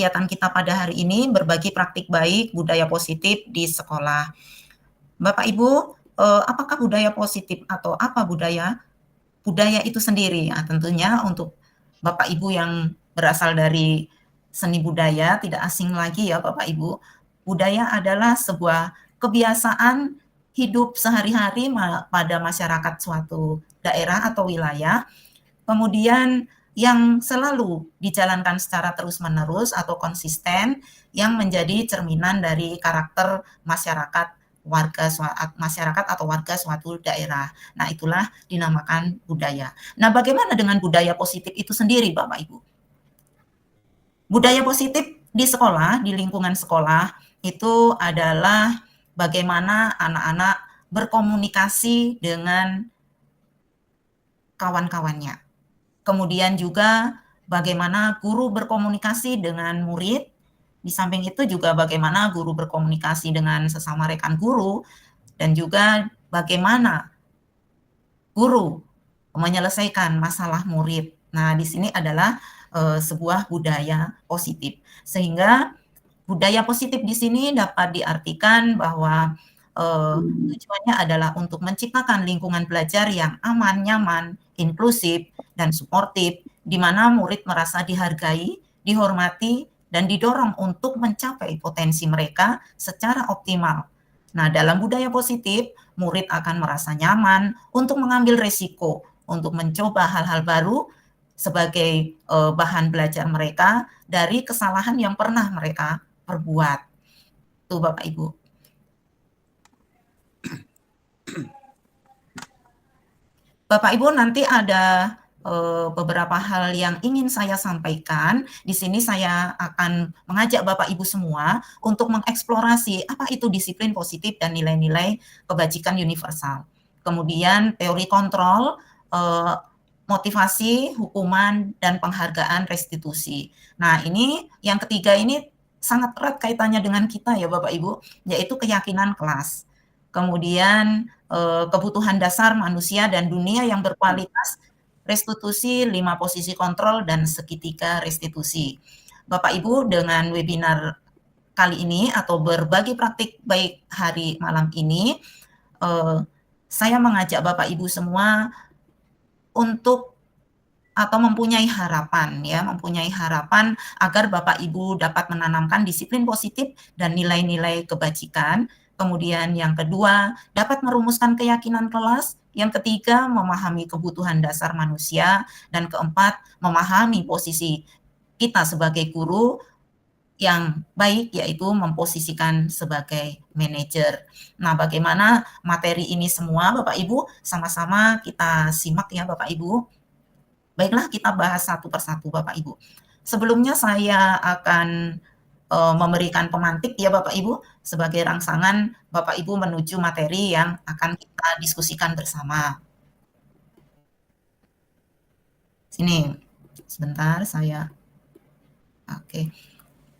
kegiatan kita pada hari ini berbagi praktik baik budaya positif di sekolah. Bapak Ibu, apakah budaya positif atau apa budaya? Budaya itu sendiri, ya, tentunya untuk Bapak Ibu yang berasal dari seni budaya tidak asing lagi ya Bapak Ibu. Budaya adalah sebuah kebiasaan hidup sehari-hari pada masyarakat suatu daerah atau wilayah, kemudian yang selalu dijalankan secara terus-menerus atau konsisten yang menjadi cerminan dari karakter masyarakat masyarakat atau warga suatu daerah. Nah, itulah dinamakan budaya. Nah, bagaimana dengan budaya positif itu sendiri, Bapak Ibu? Budaya positif di sekolah, di lingkungan sekolah, itu adalah bagaimana anak-anak berkomunikasi dengan kawan-kawannya. Kemudian juga bagaimana guru berkomunikasi dengan murid. Di samping itu juga bagaimana guru berkomunikasi dengan sesama rekan guru, dan juga bagaimana guru menyelesaikan masalah murid. Nah, di sini adalah sebuah budaya positif. Sehingga budaya positif di sini dapat diartikan bahwa tujuannya adalah untuk menciptakan lingkungan belajar yang aman, nyaman, inklusif, dan suportif, di mana murid merasa dihargai, dihormati, dan didorong untuk mencapai potensi mereka secara optimal. Nah, dalam budaya positif, murid akan merasa nyaman untuk mengambil risiko, untuk mencoba hal-hal baru sebagai bahan belajar mereka dari kesalahan yang pernah mereka perbuat. Tuh Bapak Ibu. Bapak Ibu, nanti ada beberapa hal yang ingin saya sampaikan. Di sini saya akan mengajak Bapak Ibu semua untuk mengeksplorasi apa itu disiplin positif dan nilai-nilai kebajikan universal. Kemudian teori kontrol, motivasi, hukuman, dan penghargaan restitusi. Nah, ini yang ketiga ini sangat erat kaitannya dengan kita ya Bapak Ibu, yaitu keyakinan kelas. Kemudian kebutuhan dasar manusia dan dunia yang berkualitas, restitusi, 5 posisi kontrol, dan segitiga restitusi. Bapak Ibu, dengan webinar kali ini atau berbagi praktik baik hari malam ini, saya mengajak Bapak Ibu semua untuk atau mempunyai harapan ya, mempunyai harapan agar Bapak Ibu dapat menanamkan disiplin positif dan nilai-nilai kebajikan. Kemudian yang kedua, dapat merumuskan keyakinan kelas. Yang ketiga, memahami kebutuhan dasar manusia. Dan keempat, memahami posisi kita sebagai guru yang baik, yaitu memposisikan sebagai manajer. Nah, bagaimana materi ini semua Bapak Ibu? Sama-sama kita simak ya Bapak Ibu. Baiklah, kita bahas satu persatu Bapak Ibu. Sebelumnya saya akan memberikan pemantik ya Bapak Ibu, sebagai rangsangan Bapak Ibu menuju materi yang akan kita diskusikan bersama. Sini, sebentar saya. Oke.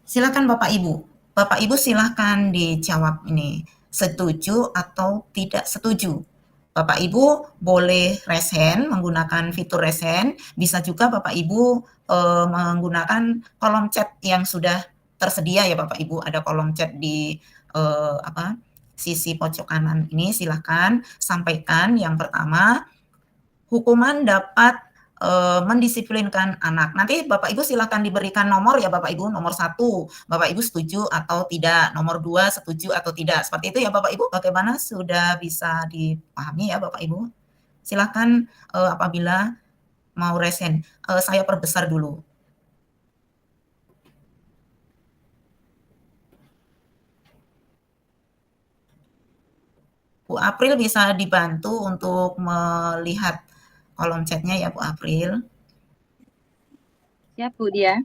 Silakan Bapak Ibu. Bapak Ibu silakan dijawab ini, setuju atau tidak setuju. Bapak Ibu boleh raise hand, menggunakan fitur raise hand, bisa juga Bapak Ibu menggunakan kolom chat yang sudah tersedia ya Bapak Ibu, ada kolom chat di sisi pojok kanan ini, silakan sampaikan. Yang pertama, hukuman dapat mendisiplinkan anak. Nanti Bapak Ibu silakan diberikan nomor ya Bapak Ibu, nomor 1, Bapak Ibu setuju atau tidak, nomor 2 setuju atau tidak, seperti itu ya Bapak Ibu. Bagaimana, sudah bisa dipahami ya Bapak Ibu? Silakan apabila mau raise hand. Saya perbesar dulu. Bu April bisa dibantu untuk melihat kolom chatnya ya Bu April. Siap Bu Dia.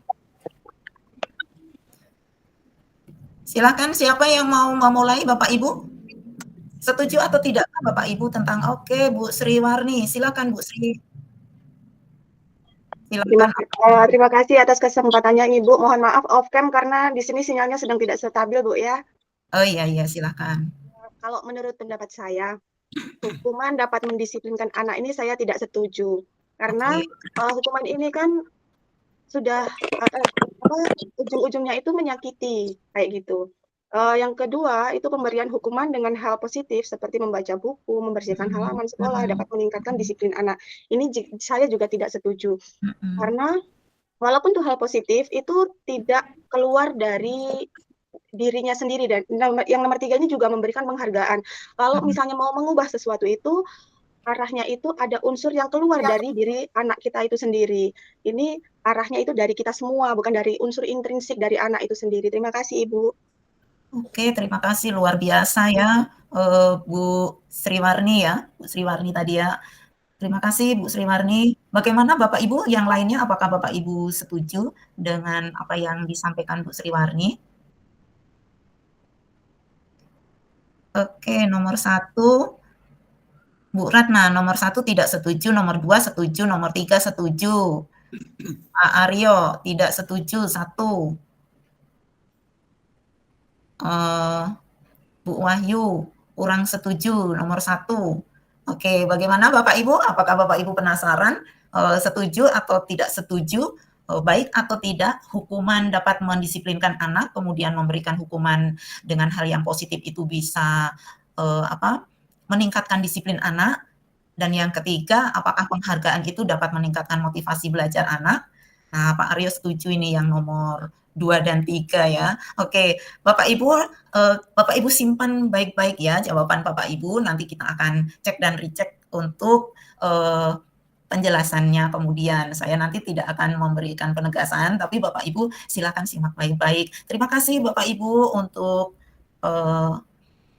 Silakan, siapa yang mau memulai Bapak Ibu? Setuju atau tidak Bapak Ibu tentang oke Bu Sriwarni, silakan Bu Sri. Silakan. Terima kasih atas kesempatannya Ibu. Mohon maaf off cam karena di sini sinyalnya sedang tidak stabil Bu ya. Oh iya silakan. Kalau menurut pendapat saya, hukuman dapat mendisiplinkan anak ini saya tidak setuju. Karena hukuman ini kan sudah ujung-ujungnya itu menyakiti, kayak gitu. Yang kedua, itu pemberian hukuman dengan hal positif seperti membaca buku, membersihkan halaman sekolah dapat meningkatkan disiplin anak. Ini saya juga tidak setuju. Karena walaupun itu hal positif, itu tidak keluar dari dirinya sendiri. Dan yang nomor 3 ini juga memberikan penghargaan. Kalau misalnya mau mengubah sesuatu itu, arahnya itu ada unsur yang keluar dari diri anak kita itu sendiri. Ini arahnya itu dari kita semua, bukan dari unsur intrinsik dari anak itu sendiri. Terima kasih, Ibu. Oke, terima kasih, luar biasa ya, Bu Sriwarni ya, Bu Sriwarni tadi ya. Terima kasih Bu Sriwarni. Bagaimana Bapak Ibu yang lainnya, apakah Bapak Ibu setuju dengan apa yang disampaikan Bu Sriwarni? Oke, nomor 1, Bu Ratna, nomor 1 tidak setuju, nomor 2 setuju, nomor 3 setuju. Pak Aryo tidak setuju, 1. Bu Wahyu kurang setuju, nomor 1. Oke, bagaimana Bapak Ibu? Apakah Bapak Ibu penasaran setuju atau tidak setuju? Baik atau tidak hukuman dapat mendisiplinkan anak, kemudian memberikan hukuman dengan hal yang positif itu bisa meningkatkan disiplin anak. Dan yang ketiga, apakah penghargaan itu dapat meningkatkan motivasi belajar anak? Nah, Pak Aryo setuju ini yang nomor 2 dan 3 ya. Oke, Bapak Ibu simpan baik-baik ya jawaban Bapak Ibu. Nanti kita akan cek dan recheck untuk penjelasannya kemudian. Saya nanti tidak akan memberikan penegasan, tapi Bapak Ibu silakan simak baik-baik. Terima kasih Bapak Ibu untuk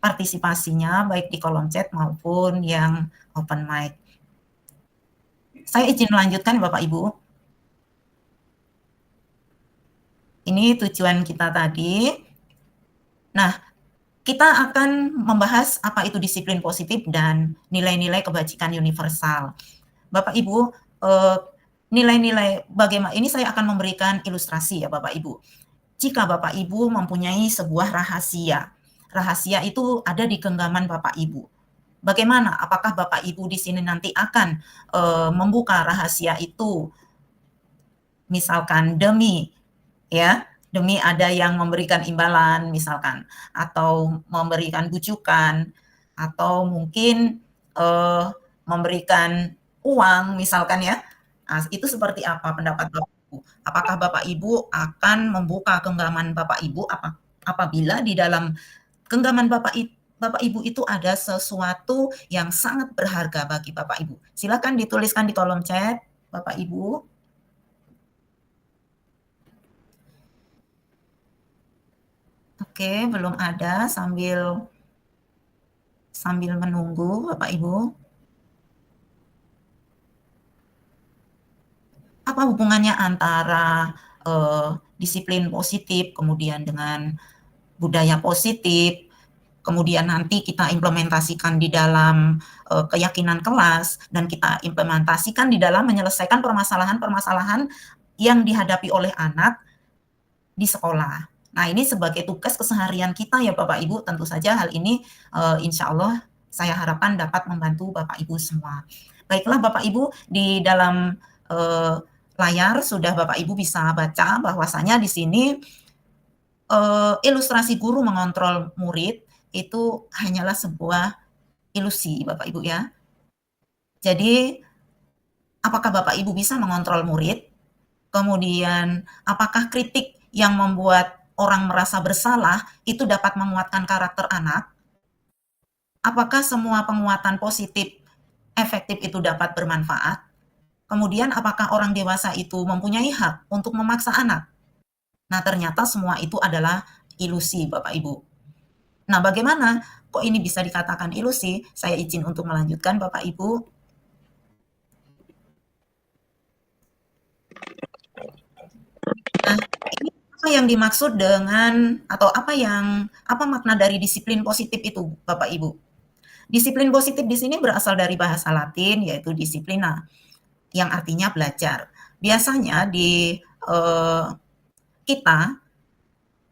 partisipasinya baik di kolom chat maupun yang open mic. Saya izin melanjutkan Bapak Ibu. Ini tujuan kita tadi. Nah, kita akan membahas apa itu disiplin positif dan nilai-nilai kebajikan universal. Bapak Ibu, nilai-nilai bagaimana ini saya akan memberikan ilustrasi ya Bapak Ibu. Jika Bapak Ibu mempunyai sebuah rahasia, rahasia itu ada di genggaman Bapak Ibu. Bagaimana? Apakah Bapak Ibu di sini nanti akan membuka rahasia itu, misalkan demi ada yang memberikan imbalan misalkan, atau memberikan bujukan, atau mungkin memberikan uang misalkan ya. Nah, itu seperti apa pendapat Bapak Ibu? Apakah Bapak Ibu akan membuka genggaman Bapak Ibu apabila di dalam genggaman Bapak Ibu itu ada sesuatu yang sangat berharga bagi Bapak Ibu? Silakan dituliskan di kolom chat Bapak Ibu. Oke, belum ada, sambil menunggu Bapak Ibu. Apa hubungannya antara disiplin positif kemudian dengan budaya positif, kemudian nanti kita implementasikan di dalam keyakinan kelas dan kita implementasikan di dalam menyelesaikan permasalahan-permasalahan yang dihadapi oleh anak di sekolah. Nah, ini sebagai tugas keseharian kita ya Bapak Ibu, tentu saja hal ini insya Allah saya harapkan dapat membantu Bapak Ibu semua. Baiklah Bapak Ibu, di dalam layar sudah Bapak Ibu bisa baca bahwasanya di sini ilustrasi guru mengontrol murid itu hanyalah sebuah ilusi Bapak Ibu ya. Jadi apakah Bapak Ibu bisa mengontrol murid? Kemudian apakah kritik yang membuat orang merasa bersalah itu dapat menguatkan karakter anak? Apakah semua penguatan positif efektif itu dapat bermanfaat? Kemudian apakah orang dewasa itu mempunyai hak untuk memaksa anak? Nah, ternyata semua itu adalah ilusi Bapak Ibu. Nah, bagaimana kok ini bisa dikatakan ilusi? Saya izin untuk melanjutkan Bapak Ibu. Nah, ini apa yang dimaksud dengan atau apa makna dari disiplin positif itu Bapak Ibu? Disiplin positif di sini berasal dari bahasa Latin yaitu disiplina yang artinya belajar. Biasanya di kita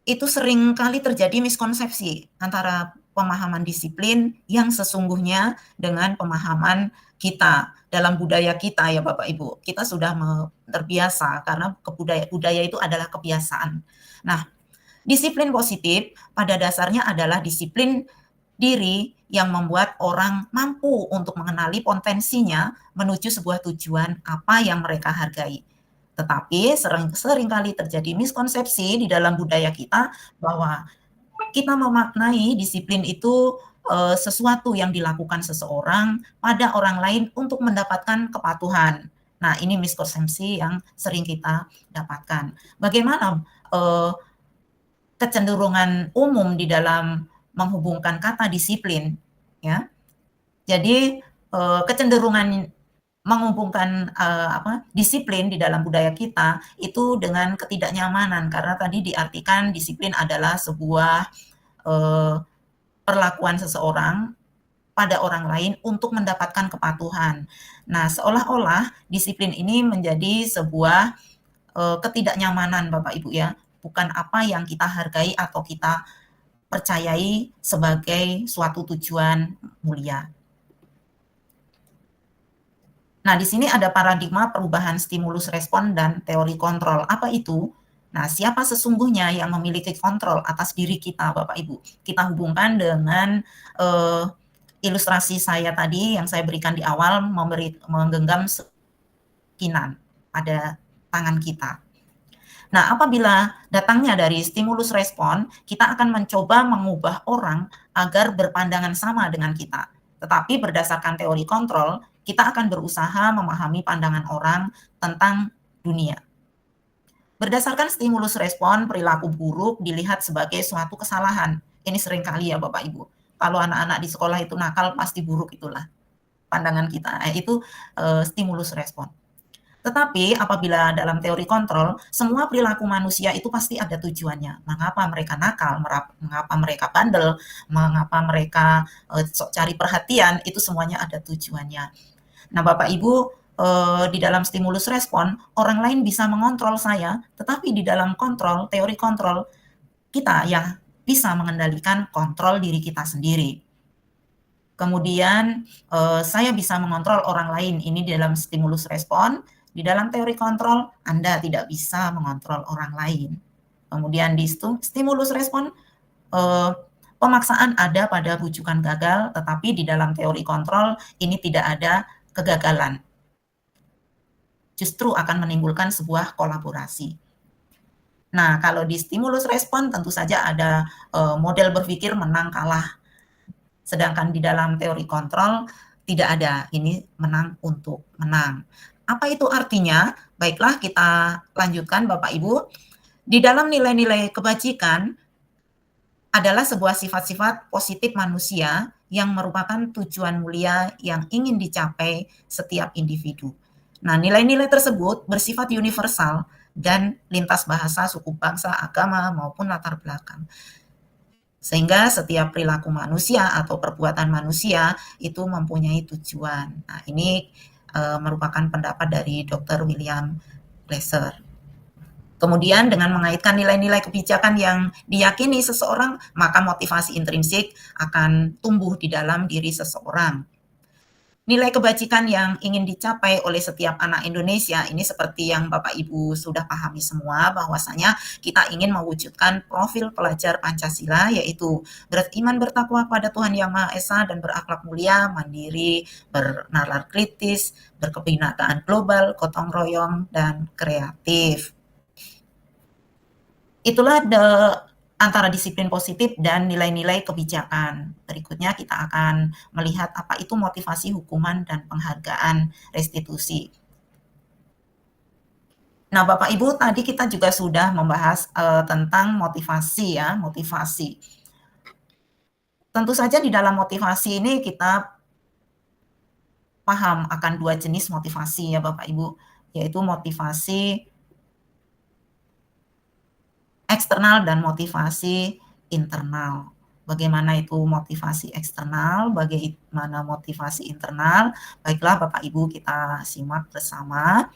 itu sering kali terjadi miskonsepsi antara pemahaman disiplin yang sesungguhnya dengan pemahaman kita dalam budaya kita ya Bapak Ibu. Kita sudah terbiasa karena budaya itu adalah kebiasaan. Nah, disiplin positif pada dasarnya adalah disiplin diri yang membuat orang mampu untuk mengenali potensinya menuju sebuah tujuan apa yang mereka hargai. Tetapi seringkali terjadi miskonsepsi di dalam budaya kita bahwa kita memaknai disiplin itu sesuatu yang dilakukan seseorang pada orang lain untuk mendapatkan kepatuhan. Nah, ini miskonsepsi yang sering kita dapatkan. Bagaimana kecenderungan umum di dalam menghubungkan kata disiplin, ya? Jadi kecenderungan menghubungkan disiplin di dalam budaya kita itu dengan ketidaknyamanan karena tadi diartikan disiplin adalah sebuah perlakuan seseorang pada orang lain untuk mendapatkan kepatuhan. Nah, seolah-olah disiplin ini menjadi sebuah ketidaknyamanan Bapak Ibu ya, bukan apa yang kita hargai atau kita percayai sebagai suatu tujuan mulia. Nah, di sini ada paradigma perubahan stimulus respon dan teori kontrol. Apa itu? Nah, siapa sesungguhnya yang memiliki kontrol atas diri kita, Bapak Ibu? Kita hubungkan dengan ilustrasi saya tadi yang saya berikan di awal, menggenggam kinan pada tangan kita. Nah, apabila datangnya dari stimulus respon, kita akan mencoba mengubah orang agar berpandangan sama dengan kita. Tetapi berdasarkan teori kontrol, kita akan berusaha memahami pandangan orang tentang dunia. Berdasarkan stimulus respon, perilaku buruk dilihat sebagai suatu kesalahan. Ini seringkali ya Bapak Ibu. Kalau anak-anak di sekolah itu nakal, pasti buruk itulah pandangan kita. Itu stimulus respon. Tetapi apabila dalam teori kontrol, semua perilaku manusia itu pasti ada tujuannya. Mengapa mereka nakal, mengapa mereka bandel, mengapa mereka sok cari perhatian, itu semuanya ada tujuannya. Nah, Bapak Ibu, di dalam stimulus respon, orang lain bisa mengontrol saya, tetapi di dalam kontrol, teori kontrol, kita yang bisa mengendalikan kontrol diri kita sendiri. Kemudian, saya bisa mengontrol orang lain, ini di dalam stimulus respon. Di dalam teori kontrol, Anda tidak bisa mengontrol orang lain. Kemudian di stimulus respon, pemaksaan ada pada rujukan gagal, tetapi di dalam teori kontrol ini tidak ada kegagalan. Justru akan menimbulkan sebuah kolaborasi. Nah, kalau di stimulus respon tentu saja ada model berpikir menang kalah. Sedangkan di dalam teori kontrol tidak ada, ini menang untuk menang. Apa itu artinya? Baiklah, kita lanjutkan Bapak Ibu. Di dalam nilai-nilai kebajikan adalah sebuah sifat-sifat positif manusia yang merupakan tujuan mulia yang ingin dicapai setiap individu. Nah, nilai-nilai tersebut bersifat universal dan lintas bahasa, suku, bangsa, agama, maupun latar belakang. Sehingga setiap perilaku manusia atau perbuatan manusia itu mempunyai tujuan. Nah, ini merupakan pendapat dari Dr. William Glasser. Kemudian dengan mengaitkan nilai-nilai kebijakan yang diyakini seseorang, maka motivasi intrinsik akan tumbuh di dalam diri seseorang. Nilai kebajikan yang ingin dicapai oleh setiap anak Indonesia ini seperti yang Bapak Ibu sudah pahami semua, bahwasanya kita ingin mewujudkan profil pelajar Pancasila, yaitu beriman bertakwa pada Tuhan Yang Maha Esa dan berakhlak mulia, mandiri, bernalar kritis, berkebinekaan global, gotong royong, dan kreatif. Itulah antara disiplin positif dan nilai-nilai kebijakan. Berikutnya kita akan melihat apa itu motivasi hukuman dan penghargaan restitusi. Nah, Bapak Ibu, tadi kita juga sudah membahas tentang motivasi ya, motivasi. Tentu saja di dalam motivasi ini kita paham akan dua jenis motivasi ya Bapak Ibu, yaitu motivasi eksternal dan motivasi internal. Bagaimana itu motivasi eksternal, bagaimana motivasi internal? Baiklah Bapak Ibu, kita simak bersama.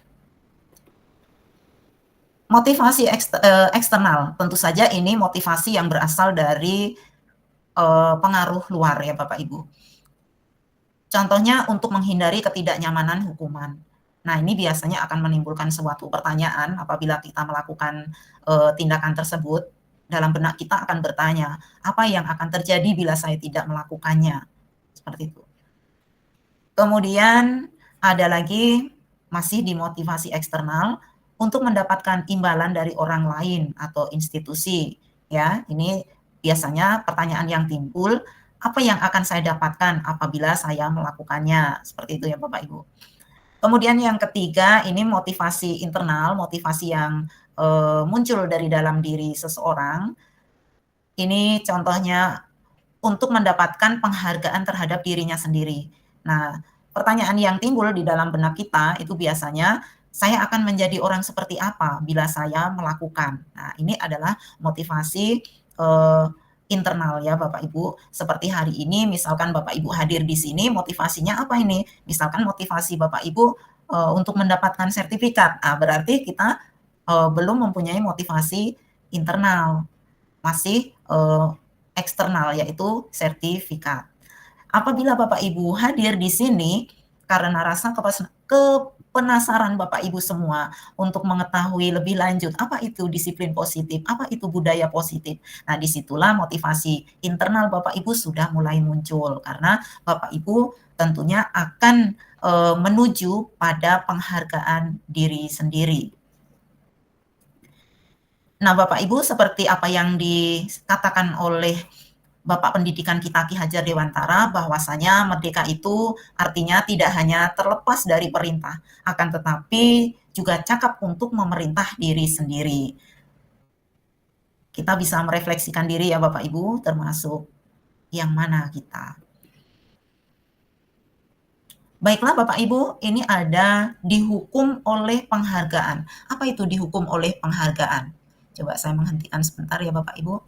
Motivasi eksternal, tentu saja ini motivasi yang berasal dari pengaruh luar ya Bapak Ibu. Contohnya untuk menghindari ketidaknyamanan hukuman. Nah, ini biasanya akan menimbulkan suatu pertanyaan apabila kita melakukan tindakan tersebut. Dalam benak kita akan bertanya, apa yang akan terjadi bila saya tidak melakukannya? Seperti itu. Kemudian ada lagi masih di motivasi eksternal untuk mendapatkan imbalan dari orang lain atau institusi. Ya, ini biasanya pertanyaan yang timbul, apa yang akan saya dapatkan apabila saya melakukannya? Seperti itu ya Bapak Ibu. Kemudian yang ketiga, ini motivasi internal, motivasi yang muncul dari dalam diri seseorang. Ini contohnya untuk mendapatkan penghargaan terhadap dirinya sendiri. Nah, pertanyaan yang timbul di dalam benak kita itu biasanya, saya akan menjadi orang seperti apa bila saya melakukan. Nah, ini adalah motivasi internal ya Bapak Ibu. Seperti hari ini misalkan Bapak Ibu hadir di sini, motivasinya apa ini? Misalkan motivasi Bapak Ibu untuk mendapatkan sertifikat. Nah, berarti kita belum mempunyai motivasi internal, masih eksternal yaitu sertifikat. Apabila Bapak Ibu hadir di sini karena rasa kepenasaran Bapak Ibu semua untuk mengetahui lebih lanjut apa itu disiplin positif, apa itu budaya positif. Nah, disitulah motivasi internal Bapak Ibu sudah mulai muncul karena Bapak Ibu tentunya akan menuju pada penghargaan diri sendiri. Nah, Bapak Ibu, seperti apa yang dikatakan oleh Bapak Pendidikan kita Ki Hajar Dewantara, bahwasanya merdeka itu artinya tidak hanya terlepas dari perintah, akan tetapi juga cakap untuk memerintah diri sendiri. Kita bisa merefleksikan diri ya Bapak Ibu, termasuk yang mana kita. Baiklah Bapak Ibu, ini ada dihukum oleh penghargaan. Apa itu dihukum oleh penghargaan? Coba saya menghentikan sebentar ya Bapak Ibu.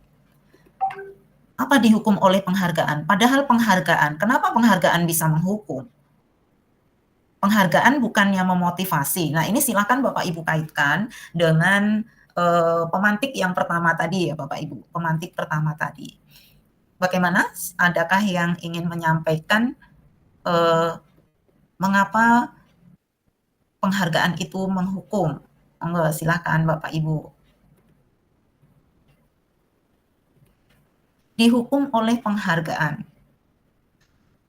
Apa dihukum oleh penghargaan? Padahal penghargaan, kenapa penghargaan bisa menghukum? Penghargaan bukannya memotivasi. Nah, ini silakan Bapak Ibu kaitkan dengan pemantik yang pertama tadi ya Bapak Ibu. Pemantik pertama tadi. Bagaimana? Adakah yang ingin menyampaikan mengapa penghargaan itu menghukum? Monggo, silakan Bapak Ibu. Dihukum oleh penghargaan.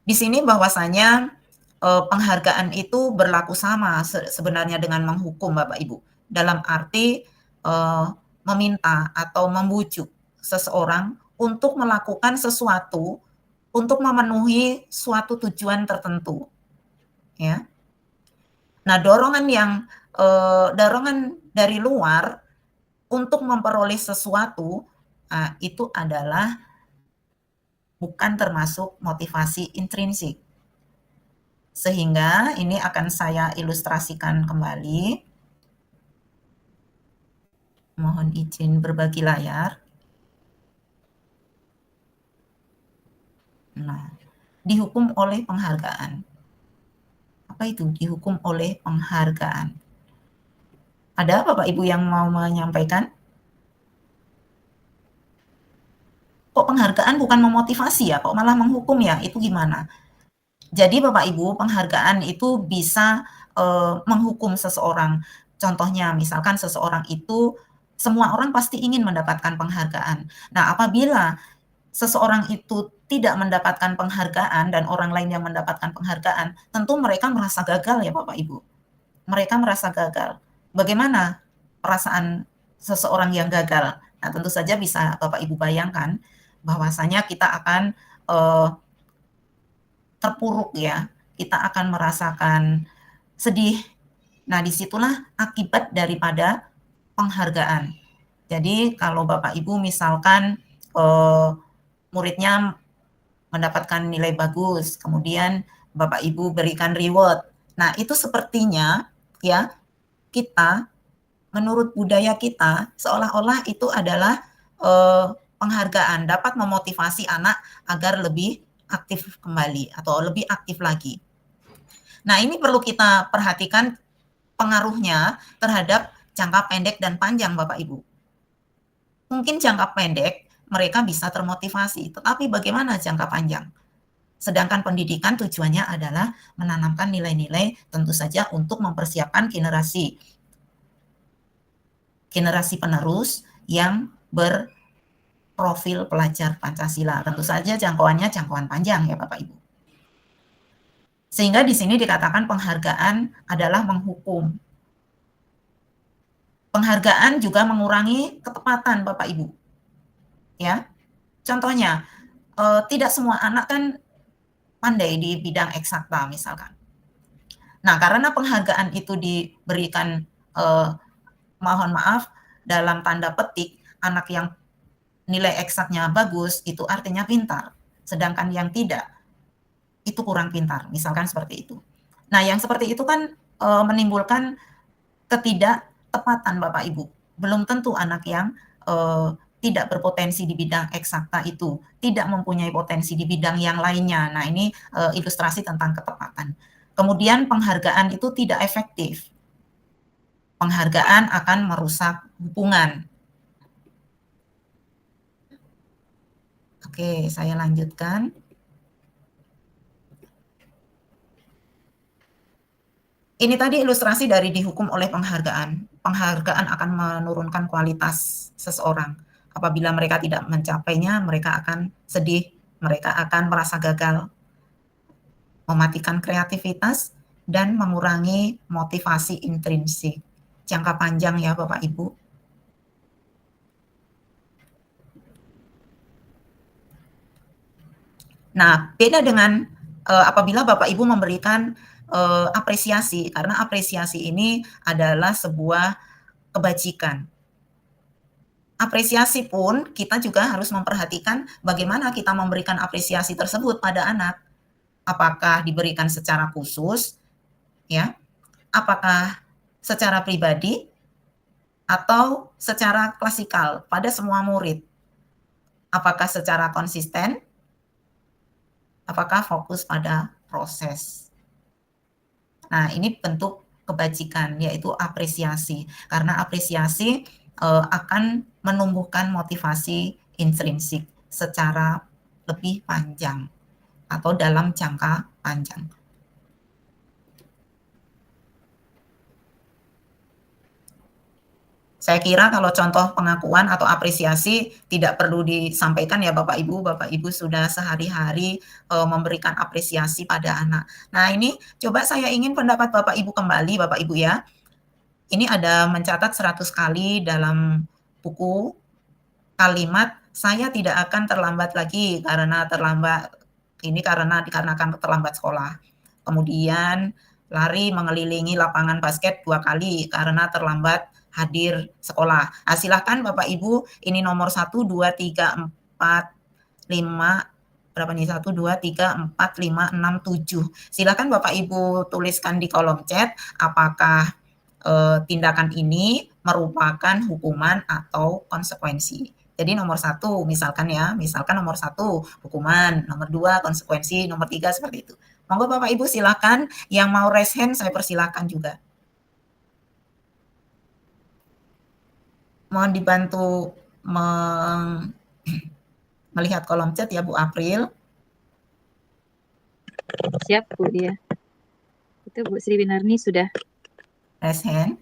Di sini bahwasanya penghargaan itu berlaku sama sebenarnya dengan menghukum Bapak Ibu. Dalam arti meminta atau membujuk seseorang untuk melakukan sesuatu untuk memenuhi suatu tujuan tertentu. Ya. Nah, dorongan dari luar untuk memperoleh sesuatu itu adalah bukan termasuk motivasi intrinsik. Sehingga ini akan saya ilustrasikan kembali. Mohon izin berbagi layar. Nah, dihukum oleh penghargaan. Apa itu dihukum oleh penghargaan? Ada Bapak Ibu yang mau menyampaikan? Kok penghargaan bukan memotivasi ya, kok malah menghukum ya, itu gimana? Jadi Bapak Ibu, penghargaan itu bisa menghukum seseorang. Contohnya misalkan seseorang itu, semua orang pasti ingin mendapatkan penghargaan. Nah, apabila seseorang itu tidak mendapatkan penghargaan dan orang lain yang mendapatkan penghargaan, tentu mereka merasa gagal ya Bapak Ibu. Mereka merasa gagal. Bagaimana perasaan seseorang yang gagal? Nah, tentu saja bisa Bapak Ibu bayangkan bahwasanya kita akan terpuruk ya, kita akan merasakan sedih. Nah, disitulah akibat daripada penghargaan. Jadi kalau Bapak Ibu misalkan muridnya mendapatkan nilai bagus, kemudian Bapak Ibu berikan reward. Nah, itu sepertinya ya kita menurut budaya kita seolah-olah itu adalah penghargaan, dapat memotivasi anak agar lebih aktif kembali atau lebih aktif lagi. Nah, ini perlu kita perhatikan pengaruhnya terhadap jangka pendek dan panjang Bapak Ibu. Mungkin jangka pendek mereka bisa termotivasi. Tetapi bagaimana jangka panjang? Sedangkan pendidikan tujuannya adalah menanamkan nilai-nilai tentu saja untuk mempersiapkan generasi penerus yang berprofil pelajar Pancasila. Tentu saja jangkauannya jangkauan panjang ya Bapak Ibu. Sehingga di sini dikatakan penghargaan adalah menghukum. Penghargaan juga mengurangi ketepatan Bapak Ibu. Ya. Contohnya, tidak semua anak kan pandai di bidang eksakta misalkan. Nah, karena penghargaan itu diberikan, mohon maaf, dalam tanda petik, anak yang nilai eksaknya bagus, itu artinya pintar. Sedangkan yang tidak, itu kurang pintar, misalkan seperti itu. Nah, yang seperti itu kan menimbulkan ketidaktepatan Bapak Ibu. Belum tentu anak yang tidak berpotensi di bidang eksakta itu, tidak mempunyai potensi di bidang yang lainnya. Nah, ini ilustrasi tentang ketepatan. Kemudian penghargaan itu tidak efektif. Penghargaan akan merusak hubungan. Oke, saya lanjutkan. Ini tadi ilustrasi dari dihukum oleh penghargaan. Penghargaan akan menurunkan kualitas seseorang. Apabila mereka tidak mencapainya, mereka akan sedih, mereka akan merasa gagal, mematikan kreativitas, dan mengurangi motivasi intrinsik. Jangka panjang ya Bapak Ibu. Nah, beda dengan apabila Bapak Ibu memberikan apresiasi, karena apresiasi ini adalah sebuah kebajikan. Apresiasi pun kita juga harus memperhatikan bagaimana kita memberikan apresiasi tersebut pada anak. Apakah diberikan secara khusus, ya? Apakah secara pribadi atau secara klasikal pada semua murid? Apakah secara konsisten? Apakah fokus pada proses? Nah, ini bentuk kebajikan, yaitu apresiasi. Karena apresiasi akan menumbuhkan motivasi intrinsik secara lebih panjang atau dalam jangka panjang. Saya kira kalau contoh pengakuan atau apresiasi tidak perlu disampaikan ya Bapak Ibu sudah sehari-hari memberikan apresiasi pada anak. Nah, ini coba saya ingin pendapat Bapak Ibu kembali Bapak Ibu ya. Ini ada mencatat 100 kali dalam buku kalimat, "Saya tidak akan terlambat lagi karena dikarenakan terlambat sekolah." Kemudian lari mengelilingi lapangan basket 2 kali karena terlambat hadir sekolah. Silahkan Bapak Ibu, ini nomor 1, 2, 3, 4, 5, berapa nih? 1, 2, 3, 4, 5, 6, 7. Silahkan Bapak Ibu tuliskan di kolom chat apakah tindakan ini merupakan hukuman atau konsekuensi. Jadi nomor 1 misalkan nomor 1 hukuman, nomor 2 konsekuensi, nomor 3 seperti itu. Monggo Bapak Ibu silakan, yang mau raise hand saya persilakan juga. Mohon dibantu melihat kolom chat ya Bu April. Siap Bu Dia. Itu Bu Sri Winarni sudah raise hand.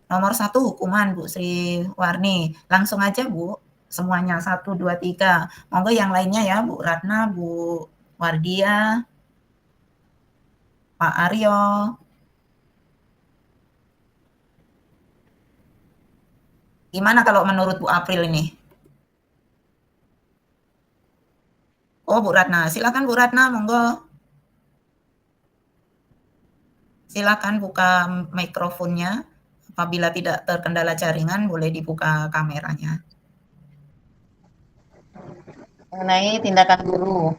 Nomor 1 hukuman Bu Sri Warni. Langsung aja Bu, semuanya 1, 2, 3. Monggo yang lainnya ya Bu Ratna, Bu Wardia, Pak Aryo. Gimana kalau menurut Bu April ini? Oh, Bu Ratna. Silakan Bu Ratna, monggo. Silakan buka mikrofonnya. Apabila tidak terkendala jaringan, boleh dibuka kameranya. Mengenai tindakan guru,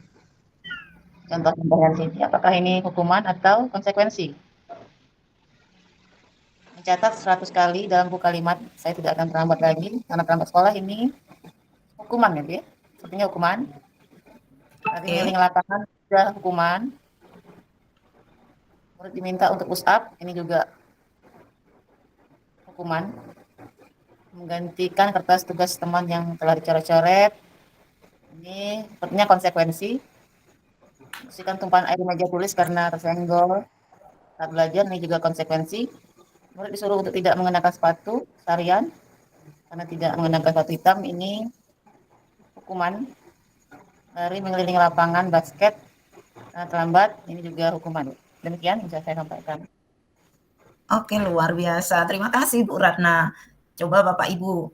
contoh komprehensif, apakah ini hukuman atau konsekuensi? Mencatat 100 kali dalam buku kalimat, saya tidak akan terlambat lagi, karena terlambat sekolah ini hukuman ya, sepertinya hukuman. Tadi keliling lapangan sudah hukuman. Murid diminta untuk push up, ini juga hukuman, menggantikan kertas tugas teman yang telah dicoret-coret. Ini sepertinya konsekuensi. Bersihkan tumpahan air di meja tulis karena tersenggol saat belajar, ini juga konsekuensi. Murid disuruh untuk tidak mengenakan sepatu harian karena tidak mengenakan sepatu hitam, ini hukuman. Lari mengelilingi lapangan basket karena terlambat, ini juga hukuman. Demikian bisa saya sampaikan. Oke, luar biasa. Terima kasih Bu Ratna. Coba Bapak Ibu,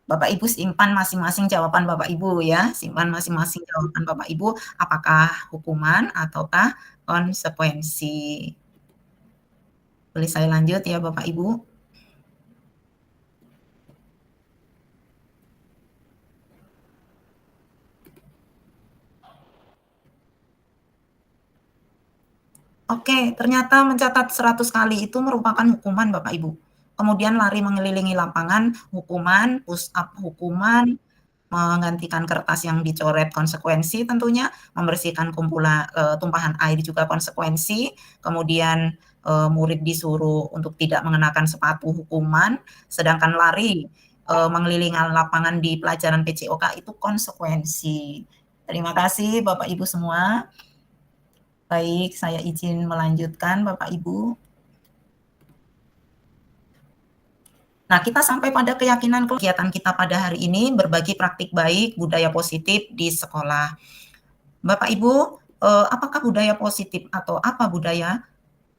Bapak Ibu simpan masing-masing jawaban Bapak Ibu ya. Simpan masing-masing jawaban Bapak Ibu, apakah hukuman ataukah konsekuensi. Boleh saya lanjut ya Bapak Ibu? Oke, ternyata mencatat 100 kali itu merupakan hukuman Bapak Ibu. Kemudian lari mengelilingi lapangan, hukuman, push up hukuman, menggantikan kertas yang dicoret konsekuensi tentunya, membersihkan tumpahan air juga konsekuensi, kemudian murid disuruh untuk tidak mengenakan sepatu hukuman, sedangkan lari mengelilingi lapangan di pelajaran PCOK itu konsekuensi. Terima kasih Bapak Ibu semua. Baik, saya izin melanjutkan Bapak Ibu. Nah, kita sampai pada keyakinan kegiatan kita pada hari ini berbagi praktik baik budaya positif di sekolah. Bapak Ibu, apakah budaya positif atau apa budaya?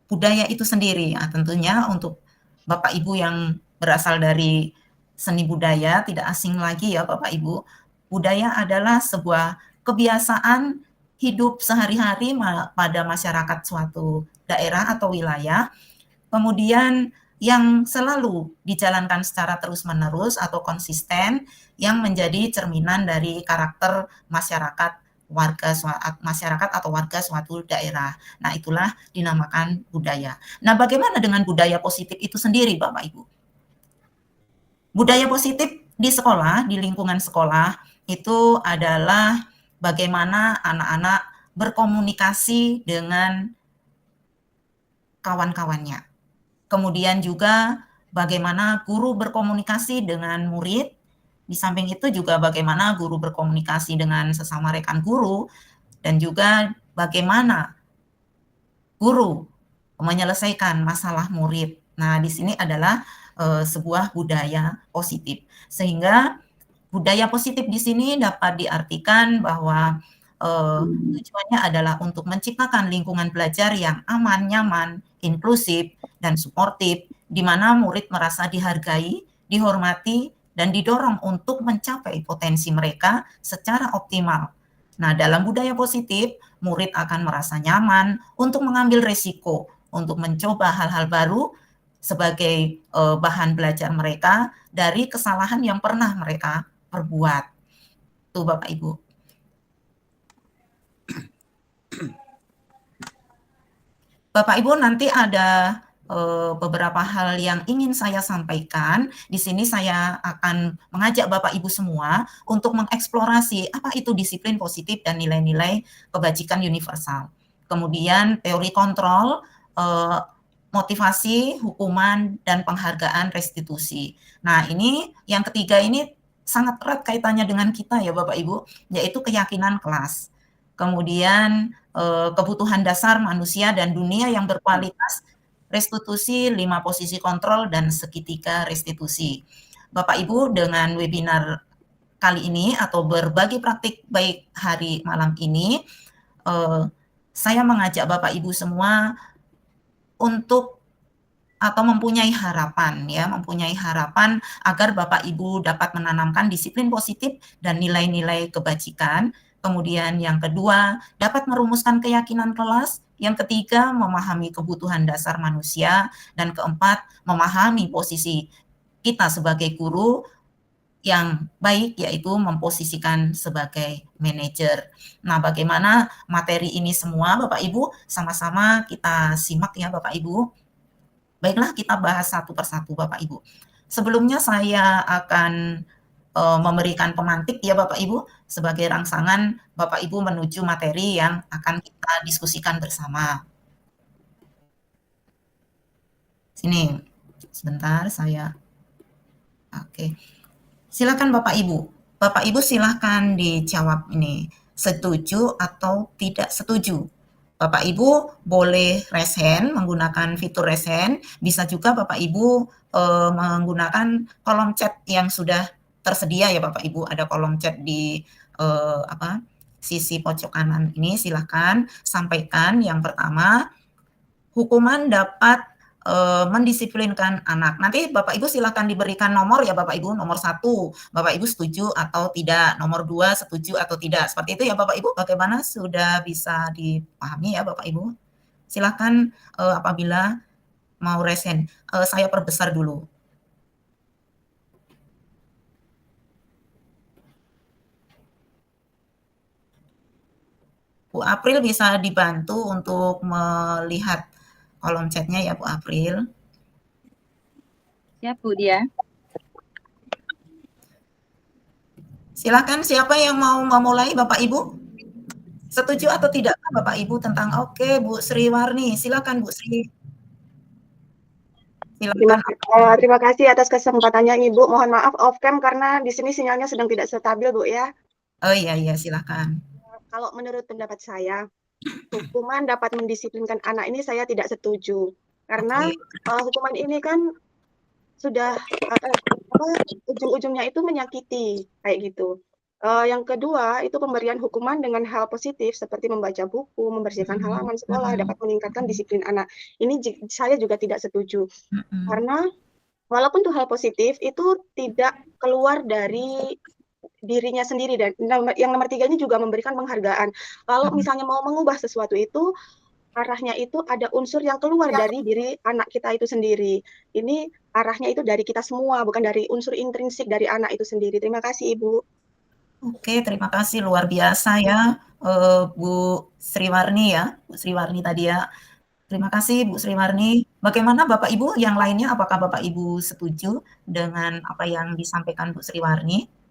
Budaya itu sendiri, nah, tentunya untuk Bapak Ibu yang berasal dari seni budaya, tidak asing lagi ya Bapak Ibu. Budaya adalah sebuah kebiasaan hidup sehari-hari pada masyarakat suatu daerah atau wilayah, kemudian yang selalu dijalankan secara terus-menerus atau konsisten, yang menjadi cerminan dari karakter masyarakat atau warga suatu daerah. Nah, itulah dinamakan budaya. Nah, bagaimana dengan budaya positif itu sendiri, Bapak Ibu? Budaya positif di sekolah, di lingkungan sekolah, itu adalah bagaimana anak-anak berkomunikasi dengan kawan-kawannya. Kemudian juga bagaimana guru berkomunikasi dengan murid. Di samping itu juga bagaimana guru berkomunikasi dengan sesama rekan guru, dan juga bagaimana guru menyelesaikan masalah murid. Nah, di sini adalah sebuah budaya positif. Sehingga budaya positif di sini dapat diartikan bahwa tujuannya adalah untuk menciptakan lingkungan belajar yang aman, nyaman, inklusif, dan suportif, di mana murid merasa dihargai, dihormati, dan didorong untuk mencapai potensi mereka secara optimal. Nah, dalam budaya positif, murid akan merasa nyaman untuk mengambil risiko, untuk mencoba hal-hal baru sebagai bahan belajar mereka dari kesalahan yang pernah mereka perbuat. Tuh Bapak Ibu. Bapak Ibu, nanti ada beberapa hal yang ingin saya sampaikan. Di sini saya akan mengajak Bapak Ibu semua untuk mengeksplorasi apa itu disiplin positif dan nilai-nilai kebajikan universal. Kemudian teori kontrol, motivasi, hukuman, dan penghargaan restitusi. Nah, ini yang ketiga ini sangat erat kaitannya dengan kita ya Bapak Ibu, yaitu keyakinan kelas. Kemudian kebutuhan dasar manusia dan dunia yang berkualitas, restitusi, 5 posisi kontrol, dan segitiga restitusi. Bapak Ibu, dengan webinar kali ini atau berbagi praktik baik hari malam ini, saya mengajak Bapak Ibu semua untuk atau mempunyai harapan ya, mempunyai harapan agar Bapak Ibu dapat menanamkan disiplin positif dan nilai-nilai kebajikan. Kemudian yang kedua, dapat merumuskan keyakinan kelas. Yang ketiga, memahami kebutuhan dasar manusia. Dan keempat, memahami posisi kita sebagai guru yang baik, yaitu memposisikan sebagai manajer. Nah, bagaimana materi ini semua Bapak Ibu? Sama-sama kita simak ya Bapak Ibu. Baiklah, kita bahas satu persatu Bapak Ibu. Sebelumnya saya akan memberikan pemantik ya Bapak Ibu, sebagai rangsangan Bapak Ibu menuju materi yang akan kita diskusikan bersama. Sini. Sebentar saya oke. Silakan Bapak Ibu. Bapak Ibu silakan dijawab ini, setuju atau tidak setuju. Bapak Ibu boleh raise hand menggunakan fitur raise hand, bisa juga Bapak Ibu menggunakan kolom chat yang sudah tersedia ya Bapak Ibu, ada kolom chat di sisi pojok kanan ini, silakan sampaikan. Yang pertama, hukuman dapat mendisiplinkan anak. Nanti Bapak Ibu silakan diberikan nomor ya Bapak Ibu, nomor 1, Bapak Ibu setuju atau tidak, nomor 2 setuju atau tidak. Seperti itu ya Bapak Ibu, bagaimana sudah bisa dipahami ya Bapak Ibu? Silakan apabila mau raise hand. Saya perbesar dulu. Bu April bisa dibantu untuk melihat kolom chatnya ya Bu April. Siap, Bu Dia. Silakan siapa yang mau memulai Bapak Ibu? Setuju atau tidak Bapak Ibu tentang oke Bu Sriwarni, silakan Bu Sri. Silakan. Terima kasih atas kesempatannya Ibu. Mohon maaf off cam karena di sini sinyalnya sedang tidak stabil Bu ya. Oh iya silakan. Kalau menurut pendapat saya, hukuman dapat mendisiplinkan anak ini saya tidak setuju. Karena hukuman ini kan sudah ujung-ujungnya itu menyakiti kayak gitu. Yang kedua itu pemberian hukuman dengan hal positif seperti membaca buku, membersihkan halaman sekolah dapat meningkatkan disiplin anak. Ini saya juga tidak setuju. Karena walaupun itu hal positif itu tidak keluar dari dirinya sendiri, dan yang nomor 3 ini juga memberikan penghargaan. Kalau misalnya mau mengubah sesuatu itu arahnya itu ada unsur yang keluar dari diri anak kita itu sendiri. Ini arahnya itu dari kita semua, bukan dari unsur intrinsik dari anak itu sendiri. Terima kasih Ibu. Oke, terima kasih luar biasa ya Bu Sriwarni ya, Bu Sriwarni tadi ya. Terima kasih Bu Sriwarni. Bagaimana Bapak Ibu yang lainnya, apakah Bapak Ibu setuju dengan apa yang disampaikan Bu Sriwarni?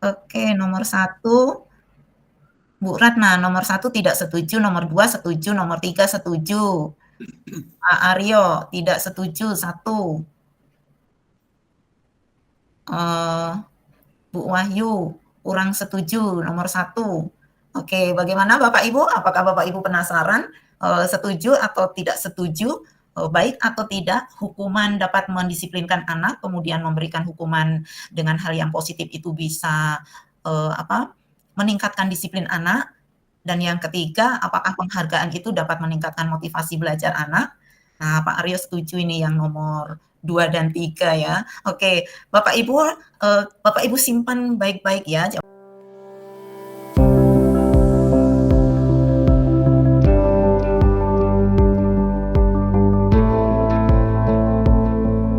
Oke, nomor 1 Bu Ratna, nomor 1 tidak setuju, nomor 2 setuju, nomor 3 setuju. Pak Aryo tidak setuju, 1. Bu Wahyu kurang setuju, nomor 1. Oke, bagaimana Bapak Ibu? Apakah Bapak Ibu penasaran setuju atau tidak setuju? Baik atau tidak hukuman dapat mendisiplinkan anak, kemudian memberikan hukuman dengan hal yang positif itu bisa meningkatkan disiplin anak. Dan yang ketiga, apakah penghargaan itu dapat meningkatkan motivasi belajar anak? Nah, Pak Aryo setuju ini yang nomor 2 dan 3 ya. Oke, Bapak Ibu simpan baik-baik ya.